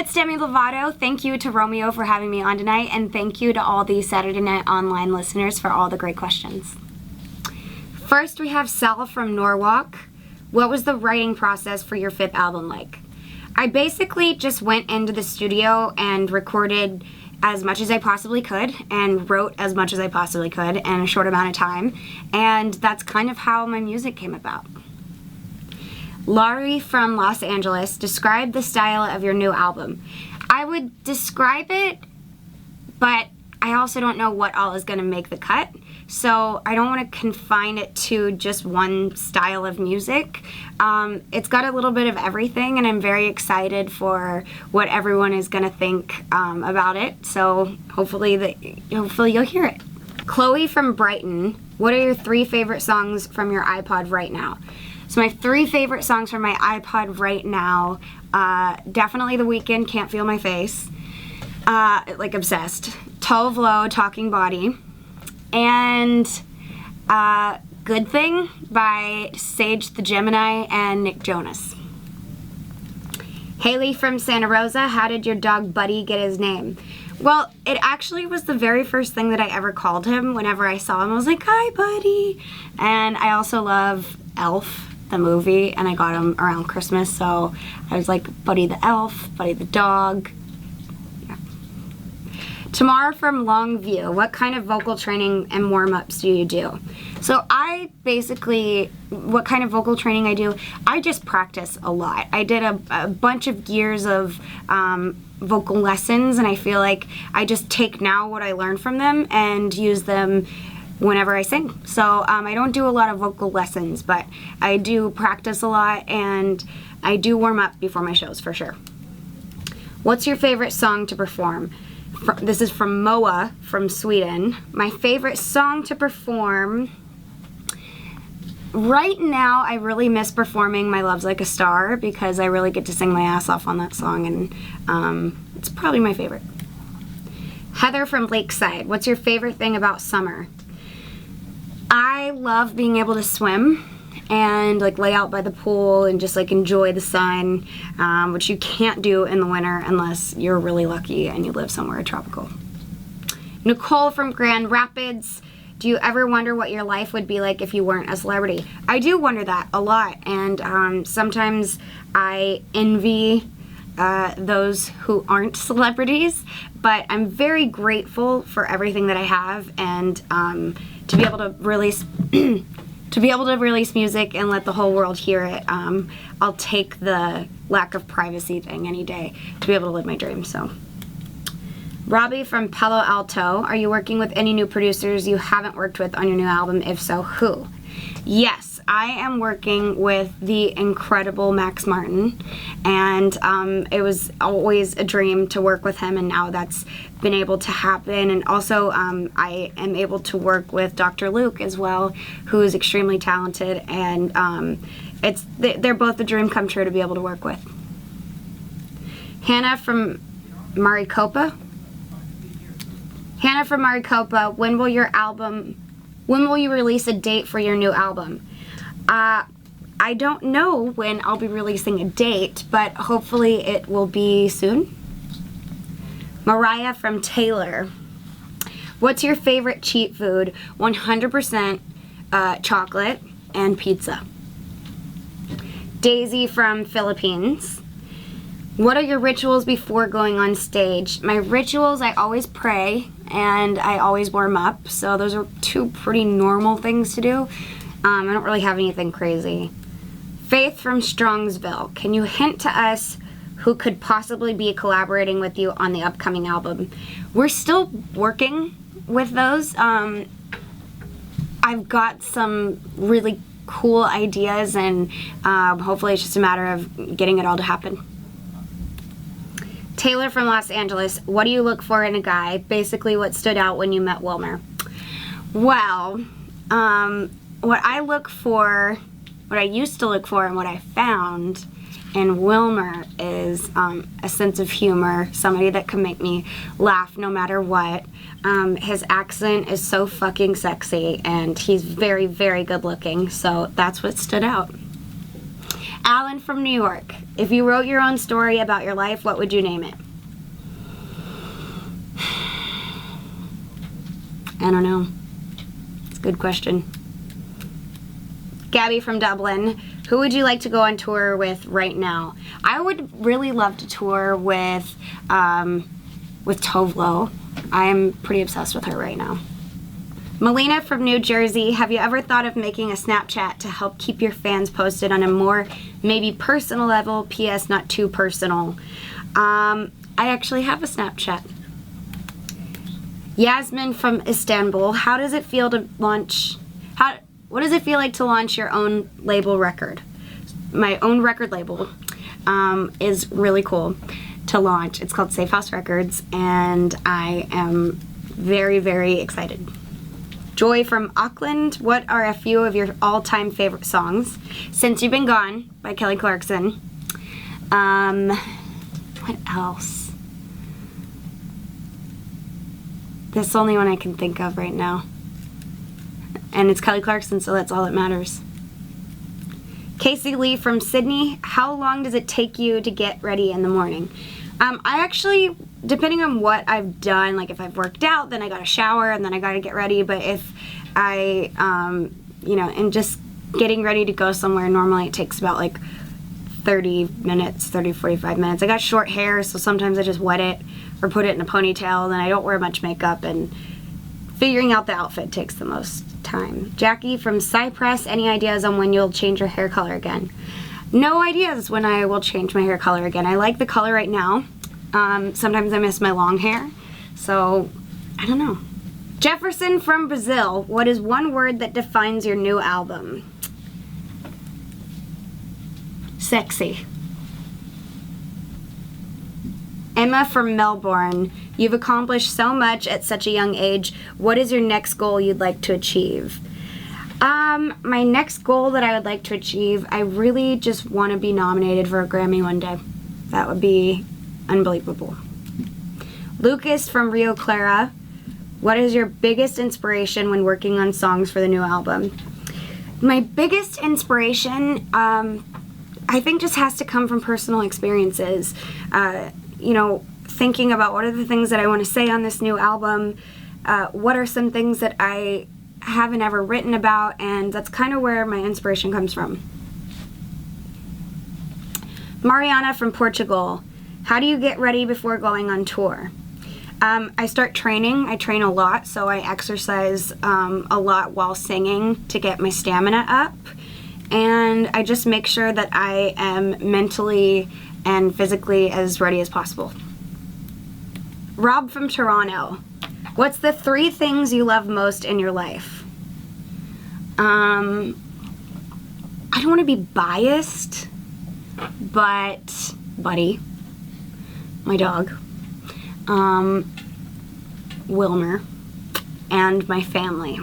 it's Demi Lovato. Thank you to Romeo for having me on tonight, and thank you to all the Saturday Night Online listeners for all the great questions. First, we have Sal from Norwalk. What was the writing process for your 5th album like? I basically just went into the studio and recorded as much as I possibly could and wrote as much as I possibly could in a short amount of time, and that's kind of how my music came about. Laurie from Los Angeles, describe the style of your new album. I would describe it, but I also don't know what all is going to make the cut, so I don't want to confine it to just one style of music. It's got a little bit of everything, and I'm very excited for what everyone is going to think about it, so hopefully you'll hear it. Chloe from Brighton, what are your 3 favorite songs from your iPod right now? So my 3 favorite songs from my iPod right now, definitely The Weeknd, Can't Feel My Face, like obsessed, 12 Low, Talking Body, and Good Thing by Sage the Gemini and Nick Jonas. Haley from Santa Rosa, how did your dog Buddy get his name? Well, it actually was the very first thing that I ever called him. Whenever I saw him, I was like, hi, Buddy. And I also love Elf, the movie, and I got him around Christmas, so I was like, Buddy the Elf, Buddy the dog. Yeah. Tamara from Longview, what kind of vocal training and warm-ups do you do? So what kind of vocal training I do, I just practice a lot. I did a bunch of years of vocal lessons, and I feel like I just take now what I learned from them and use them whenever I sing. So I don't do a lot of vocal lessons, but I do practice a lot, and I do warm up before my shows for sure. What's your favorite song to perform? This is from Moa from Sweden. My favorite song to perform, right now I really miss performing My Love's Like a Star because I really get to sing my ass off on that song, and it's probably my favorite. Heather from Lakeside, what's your favorite thing about summer? I love being able to swim and like lay out by the pool and just like enjoy the sun, which you can't do in the winter unless you're really lucky and you live somewhere tropical. Nicole from Grand Rapids, do you ever wonder what your life would be like if you weren't a celebrity? I do wonder that a lot, and sometimes I envy those who aren't celebrities, but I'm very grateful for everything that I have, and to be able to release music and let the whole world hear it, I'll take the lack of privacy thing any day to be able to live my dream. So, Robbie from Palo Alto, are you working with any new producers you haven't worked with on your new album? If so, who? Yes, I am working with the incredible Max Martin, and it was always a dream to work with him, and now that's been able to happen. And also I am able to work with Dr. Luke as well, who is extremely talented, and they're both a dream come true to be able to work with. Hanna from Maricopa. Hanna from Maricopa, when will you release a date for your new album? I don't know when I'll be releasing a date, but hopefully it will be soon. Mariah from Taylor, what's your favorite cheat food? 100% chocolate and pizza. Daisy from Philippines, what are your rituals before going on stage? My rituals, I always pray and I always warm up, so those are 2 pretty normal things to do. I don't really have anything crazy. Faith from Strongsville, can you hint to us who could possibly be collaborating with you on the upcoming album? We're still working with those. I've got some really cool ideas, and hopefully it's just a matter of getting it all to happen. Taylor from Los Angeles, what do you look for in a guy? Basically, what stood out when you met Wilmer? Well, what I used to look for and what I found in Wilmer is a sense of humor, somebody that can make me laugh no matter what. His accent is so fucking sexy, and he's very, very good looking, so that's what stood out. Alan from New York. If you wrote your own story about your life, what would you name it? I don't know. It's a good question. Gabby from Dublin. Who would you like to go on tour with right now? I would really love to tour with Tovlo. I am pretty obsessed with her right now. Melina from New Jersey. Have you ever thought of making a Snapchat to help keep your fans posted on a more maybe personal level? P.S. Not too personal. I actually have a Snapchat. Yasmin from Istanbul. How does it feel to launch? What does it feel like to launch your own label record? My own record label is really cool to launch. It's called Safe House Records, and I am very, very excited. Joy from Auckland. What are a few of your all-time favorite songs? Since You've Been Gone by Kelly Clarkson. What else? That's the only one I can think of right now. And it's Kelly Clarkson, so that's all that matters. Casey Lee from Sydney. How long does it take you to get ready in the morning? I actually, depending on what I've done, like if I've worked out, then I got to shower and then I got to get ready. But if I, you know, am just getting ready to go somewhere, normally it takes about like 30 minutes, 30, 45 minutes. I got short hair, so sometimes I just wet it or put it in a ponytail, and I don't wear much makeup, and figuring out the outfit takes the most time. Jackie from Cyprus. Any ideas on when you'll change your hair color again? No ideas when I will change my hair color again. I like the color right now. Sometimes I miss my long hair, so I don't know. Jefferson from Brazil. What is one word that defines your new album? Sexy. Emma from Melbourne. You've accomplished so much at such a young age. What is your next goal you'd like to achieve? My next goal that I would like to achieve, I really just want to be nominated for a Grammy one day. That would be unbelievable. Lucas from Rio Clara. What is your biggest inspiration when working on songs for the new album? My biggest inspiration, I think, just has to come from personal experiences. You know, thinking about what are the things that I want to say on this new album, what are some things that I haven't ever written about, and that's kind of where my inspiration comes from. Mariana from Portugal. How do you get ready before going on tour? I start training. I train a lot, so I exercise a lot while singing to get my stamina up, and I just make sure that I am mentally and physically as ready as possible. Rob from Toronto. What's the 3 things you love most in your life? I don't want to be biased, but Buddy, my dog, Wilmer, and my family.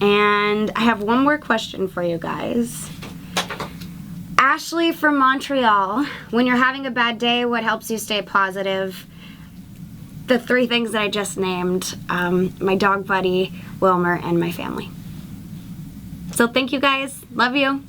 And I have one more question for you guys. Ashley from Montreal. When you're having a bad day, what helps you stay positive? The 3 things that I just named, my dog Buddy, Wilmer, and my family. So thank you guys. Love you.